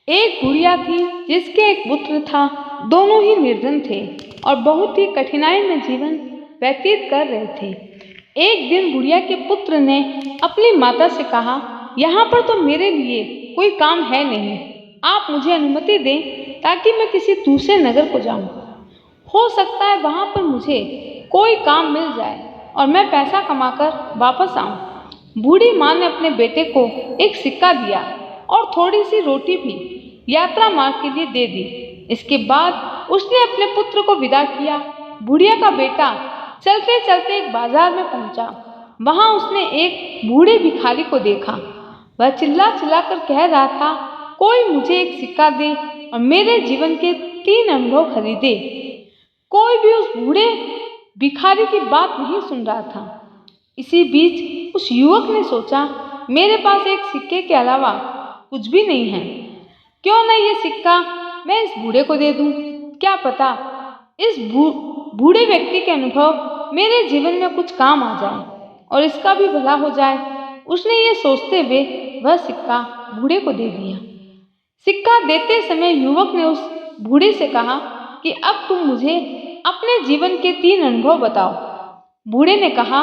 एक बुढ़िया थी जिसके एक पुत्र था। दोनों ही निर्धन थे और बहुत ही कठिनाई में जीवन व्यतीत कर रहे थे। एक दिन बुढ़िया के पुत्र ने अपनी माता से कहा, यहाँ पर तो मेरे लिए कोई काम है नहीं, आप मुझे अनुमति दें ताकि मैं किसी दूसरे नगर को जाऊं। हो सकता है वहाँ पर मुझे कोई काम मिल जाए और मैं पैसा कमाकर वापस आऊं। बूढ़ी माँ ने अपने बेटे को एक सिक्का दिया और थोड़ी सी रोटी भी यात्रा मार्ग के लिए दे दी। इसके बाद उसने अपने पुत्र को विदा किया। बुढ़िया का बेटा चलते चलते एक बाजार में पहुंचा। वहां उसने एक बूढ़े भिखारी को देखा। वह चिल्ला चिल्ला कर कह रहा था, कोई मुझे एक सिक्का दे और मेरे जीवन के 3 अनुभव खरीदे। कोई भी उस बूढ़े भिखारी की बात नहीं सुन रहा था। इसी बीच उस युवक ने सोचा, मेरे पास एक सिक्के के अलावा कुछ भी नहीं है, क्यों न ये सिक्का मैं इस बूढ़े को दे दूं। क्या पता इस बूढ़े व्यक्ति के अनुभव मेरे जीवन में कुछ काम आ जाए और इसका भी भला हो जाए। उसने ये सोचते हुए वह सिक्का बूढ़े को दे दिया। सिक्का देते समय युवक ने उस बूढ़े से कहा कि अब तुम मुझे अपने जीवन के 3 अनुभव बताओ। बूढ़े ने कहा,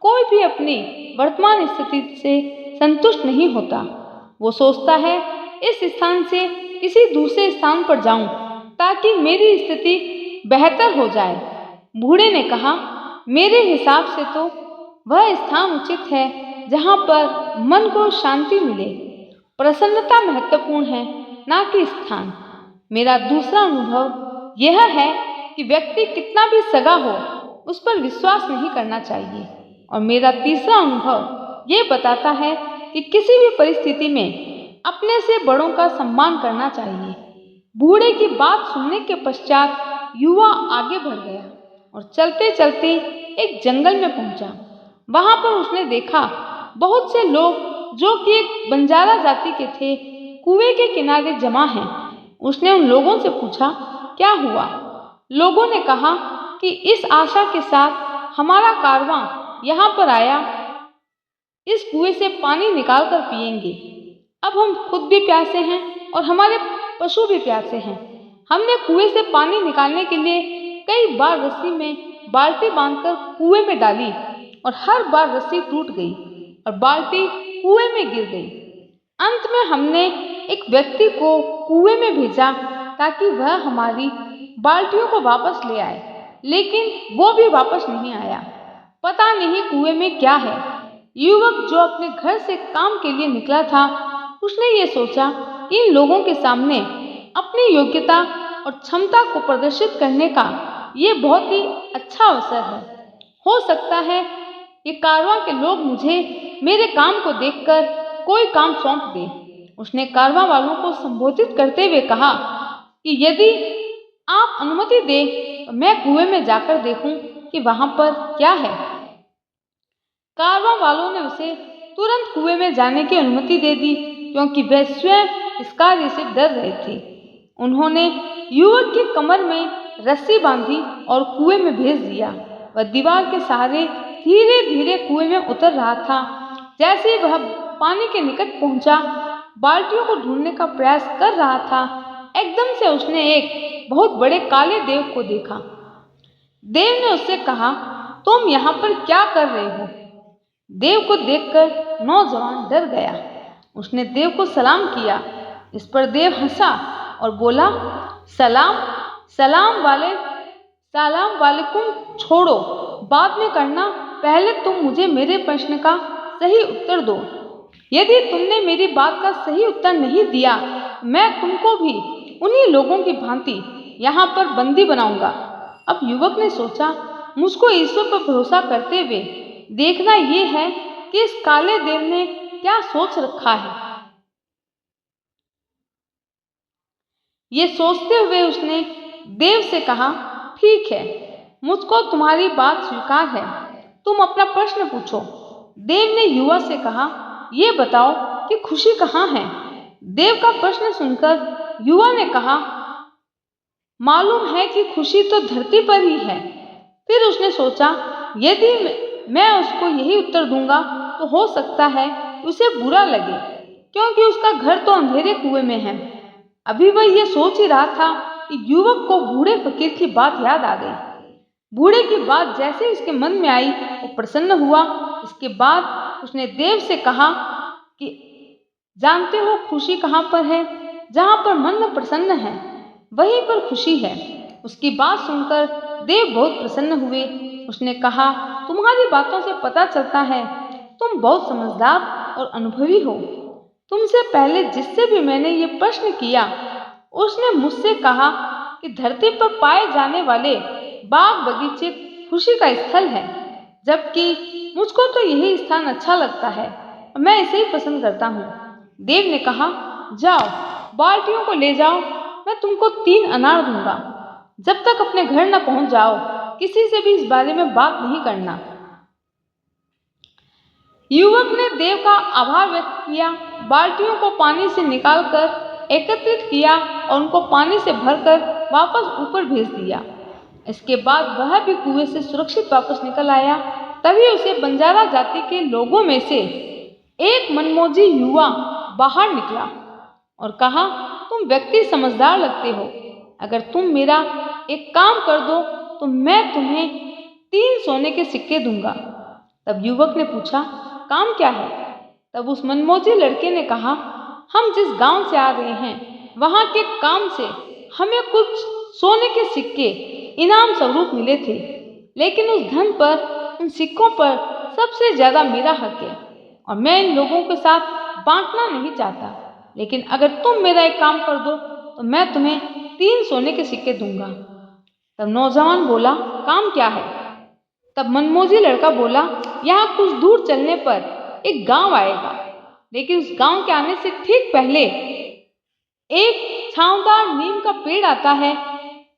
कोई भी अपनी वर्तमान स्थिति से संतुष्ट नहीं होता। वो सोचता है इस स्थान से किसी दूसरे स्थान पर जाऊं ताकि मेरी स्थिति बेहतर हो जाए। बूढ़े ने कहा, मेरे हिसाब से तो वह स्थान उचित है जहां पर मन को शांति मिले। प्रसन्नता महत्वपूर्ण है, ना कि स्थान। मेरा दूसरा अनुभव यह है कि व्यक्ति कितना भी सगा हो उस पर विश्वास नहीं करना चाहिए। और मेरा तीसरा अनुभव ये बताता है कि किसी भी परिस्थिति में अपने से बड़ों का सम्मान करना चाहिए। बूढ़े की बात सुनने के पश्चात युवा आगे बढ़ गया और चलते चलते एक जंगल में पहुंचा। वहां पर उसने देखा बहुत से लोग जो कि एक बंजारा जाति के थे, कुएं के किनारे जमा हैं। उसने उन लोगों से पूछा, क्या हुआ? लोगों ने कहा कि इस आशा के साथ हमारा कारवां यहाँ पर आया, इस कुएं से पानी निकाल कर पिएंगे। अब हम खुद भी प्यासे हैं और हमारे पशु भी प्यासे हैं। हमने कुएं से पानी निकालने के लिए कई बार रस्सी में बाल्टी बांधकर कुएं में डाली और हर बार रस्सी टूट गई और बाल्टी कुएं में गिर गई। अंत में हमने एक व्यक्ति को कुएं में भेजा ताकि वह हमारी बाल्टियों को वापस ले आए, लेकिन वो भी वापस नहीं आया। पता नहीं कुएं में क्या है। युवक जो अपने घर से काम के लिए निकला था, उसने ये सोचा कि इन लोगों के सामने अपनी योग्यता और क्षमता को प्रदर्शित करने का ये बहुत ही अच्छा अवसर है। हो सकता है कि कारवां के लोग मुझे मेरे काम को देखकर कोई काम सौंप दे। उसने कारवां वालों को संबोधित करते हुए कहा कि यदि आप अनुमति दें तो मैं कुएं में जाकर देखूं कि वहां पर क्या है। कारवां वालों ने उसे तुरंत कुएं में जाने की अनुमति दे दी, क्योंकि वे स्वयं इस कार्य से डर रहे थे। उन्होंने युवक की कमर में रस्सी बांधी और कुएं में भेज दिया। वह दीवार के सहारे धीरे धीरे कुएं में उतर रहा था। जैसे ही वह पानी के निकट पहुंचा, बाल्टियों को ढूंढने का प्रयास कर रहा था, एकदम से उसने एक बहुत बड़े काले देव को देखा। देव ने उससे कहा, तुम यहाँ पर क्या कर रहे हो? देव को देखकर नौजवान डर गया। उसने देव को सलाम किया। इस पर देव हंसा और बोला, सलाम वालेकुम छोड़ो, बाद में करना, पहले तुम मुझे मेरे प्रश्न का सही उत्तर दो। यदि तुमने मेरी बात का सही उत्तर नहीं दिया, मैं तुमको भी उन्हीं लोगों की भांति यहाँ पर बंदी बनाऊंगा। अब युवक ने सोचा, मुझको ईश्वर पर भरोसा करते हुए देखना ये है कि इस काले देव ने क्या सोच रखा है। ये सोचते हुए उसने देव से कहा, ठीक है, मुझको तुम्हारी बात स्वीकार है, तुम अपना प्रश्न पूछो। देव ने युवा से कहा, ये बताओ कि खुशी कहाँ है? देव का प्रश्न सुनकर युवा ने कहा, मालूम है कि खुशी तो धरती पर ही है। फिर उसने सोचा, यदि मैं उसको यही उत्तर दूंगा तो हो सकता है उसे बुरा लगे, क्योंकि उसका घर तो अंधेरे कुएं में है। अभी वह ये सोच ही रहा था कि युवक को बूढ़े फकीर की बात याद आ गई। बूढ़े की बात जैसे ही उसके मन में आई वो प्रसन्न हुआ। इसके बाद उसने देव से कहा कि जानते हो खुशी कहाँ पर है? जहाँ पर मन प्रसन्न है वहीं पर खुशी है। उसकी बात सुनकर देव बहुत प्रसन्न हुए। उसने कहा तुम्हारी बातों से पता चलता है तुम बहुत समझदार और अनुभवी हो। तुमसे पहले जिससे भी मैंने ये प्रश्न किया उसने मुझसे कहा कि धरती पर पाए जाने वाले बाग बगीचे खुशी का स्थल है, जबकि मुझको तो यही स्थान अच्छा लगता है और मैं इसे ही पसंद करता हूँ। देव ने कहा जाओ बाल्टियों को ले जाओ, मैं तुमको 3 अनार दूंगा। जब तक अपने घर न पहुंच जाओ किसी से भी इस बारे में बात नहीं करना। युवक ने देव का आभार व्यक्त किया, बाल्टियों को पानी से निकालकर एकत्रित किया और उनको पानी से भरकर वापस ऊपर भेज दिया। इसके बाद वह भी कुएं से सुरक्षित वापस निकल आया। तभी उसे बंजारा जाति के लोगों में से एक मनमोजी युवा बाहर निकला और कहा तुम व्यक्ति समझदार लगते हो, अगर तुम मेरा एक काम कर दो तो मैं तुम्हें 3 सोने के सिक्के दूंगा। तब युवक ने पूछा काम क्या है? तब उस मनमोजी लड़के ने कहा हम जिस गांव से आ रहे हैं वहां के काम से हमें कुछ सोने के सिक्के इनाम स्वरूप मिले थे, लेकिन उस धन पर उन सिक्कों पर सबसे ज्यादा मेरा हक है और मैं इन लोगों के साथ बांटना नहीं चाहता। लेकिन अगर तुम मेरा एक काम कर दो तो मैं तुम्हें 3 सोने के सिक्के दूंगा। तब नौजवान बोला काम क्या है? तब मनमोजी लड़का बोला यहाँ कुछ दूर चलने पर एक गांव आएगा, लेकिन उस गांव के आने से ठीक पहले एक छांवदार नीम का पेड़ आता है।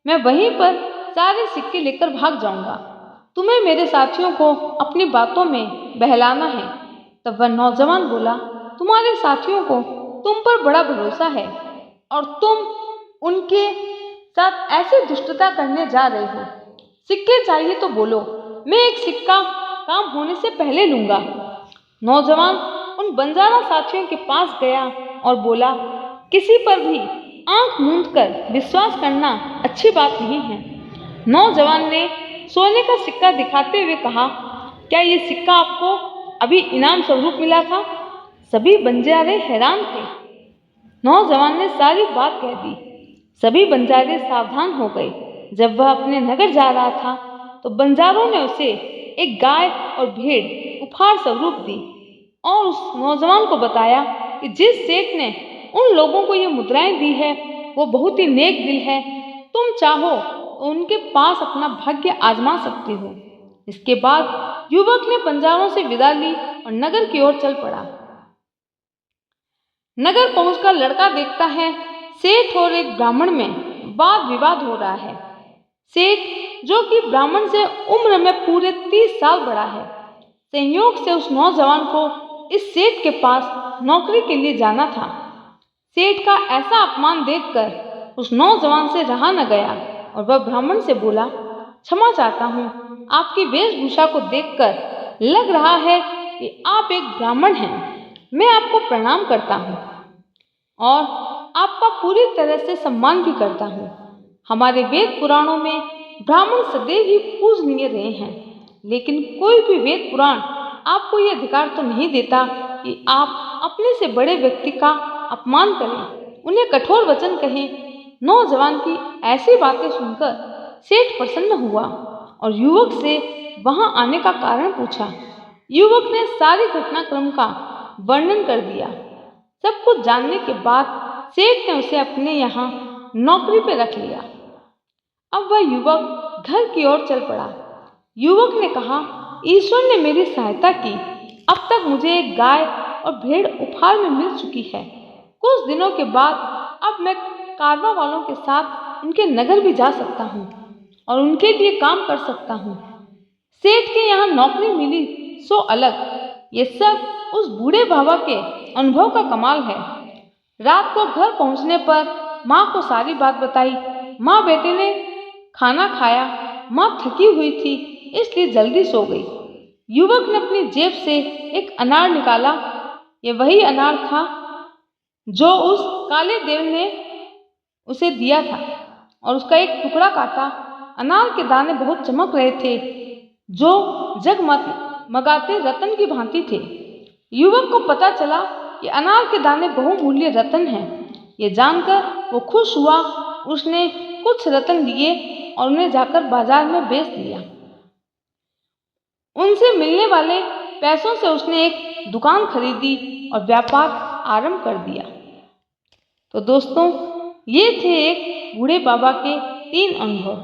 मैं वहीं पर सारे सिक्के लेकर भाग जाऊंगा। तुम्हें मेरे साथियों को अपनी बातों में बहलाना है। तब वह नौजवान बोला तुम्हारे साथियों को तुम पर बड़ा भरोसा है और तुम उनके साथ ऐसी दुष्टता करने जा रहे हो। सिक्के चाहिए तो बोलो, मैं एक सिक्का काम होने से पहले लूंगा। नौजवान उन बंजारा साथियों के पास गया और बोला किसी पर भी आंख मूंद कर विश्वास करना अच्छी बात नहीं है। नौजवान ने सोने का सिक्का दिखाते हुए कहा क्या ये सिक्का आपको अभी इनाम स्वरूप मिला था? सभी बंजारे हैरान थे। नौजवान ने सारी बात कह दी। सभी बंजारे सावधान हो गए। जब वह अपने नगर जा रहा था तो बंजारों ने उसे एक गाय और भेड़ उपहार स्वरूप दी और उस नौजवान को बताया कि जिस सेठ ने उन लोगों को ये मुद्राएं दी है वो बहुत ही नेक दिल है, तुम चाहो तो उनके पास अपना भाग्य आजमा सकती हो। इसके बाद युवक ने बंजारों से विदा ली और नगर की ओर चल पड़ा। नगर पहुंचकर लड़का देखता है सेठ और एक ब्राह्मण में वाद विवाद हो रहा है। सेठ जो कि ब्राह्मण से उम्र में पूरे 30 साल बड़ा है, संयोग से उस नौजवान को इस सेठ के पास नौकरी के लिए जाना था। सेठ का ऐसा अपमान देखकर उस नौजवान से रहा न गया और वह ब्राह्मण से बोला क्षमा चाहता हूँ, आपकी वेशभूषा को देखकर लग रहा है कि आप एक ब्राह्मण हैं। मैं आपको प्रणाम करता हूँ और आपका पूरी तरह से सम्मान भी करता हूँ। हमारे वेद पुराणों में ब्राह्मण सदैव ही पूजनीय रहे हैं, लेकिन कोई भी वेद पुराण आपको यह अधिकार तो नहीं देता कि आप अपने से बड़े व्यक्ति का अपमान करें, उन्हें कठोर वचन कहें। नौजवान की ऐसी बातें सुनकर सेठ प्रसन्न हुआ और युवक से वहां आने का कारण पूछा। युवक ने सारी घटनाक्रम का वर्णन कर दिया। सब कुछ जानने के बाद सेठ ने उसे अपने यहाँ नौकरी पर रख लिया। अब वह युवक घर की ओर चल पड़ा। युवक ने कहा ईश्वर ने मेरी सहायता की, अब तक मुझे एक गाय और भेड़ उपहार में मिल चुकी है। कुछ दिनों के बाद अब मैं कारवां वालों के साथ उनके नगर भी जा सकता हूँ और उनके लिए काम कर सकता हूँ। सेठ के यहाँ नौकरी मिली सो अलग, ये सब उस बूढ़े बाबा के अनुभव का कमाल है। रात को घर पहुँचने पर माँ को सारी बात बताई। माँ बेटे ने खाना खाया। माँ थकी हुई थी इसलिए जल्दी सो गई। युवक ने अपनी जेब से एक अनार निकाला। ये वही अनार था जो उस काले देव ने उसे दिया था और उसका एक टुकड़ा काटा। अनार के दाने बहुत चमक रहे थे, जो जगमगाते रतन की भांति थे। युवक को पता चला कि अनार के दाने बहुमूल्य रतन हैं। ये जानकर वो खुश हुआ। उसने कुछ रतन लिए और उन्हें जाकर बाजार में बेच दिया। उनसे मिलने वाले पैसों से उसने एक दुकान खरीदी और व्यापार आरंभ कर दिया। तो दोस्तों, ये थे एक बूढ़े बाबा के 3 अनुभव।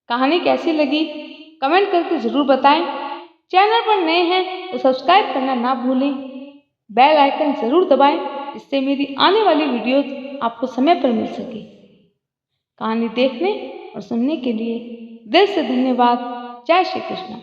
कहानी कैसी लगी कमेंट करके ज़रूर बताएं। चैनल पर नए हैं तो सब्सक्राइब करना ना भूलें। बेल आइकन ज़रूर दबाएं, इससे मेरी आने वाली वीडियोस आपको समय पर मिल सके। कहानी देखने और सुनने के लिए दिल से धन्यवाद। जय श्री कृष्ण।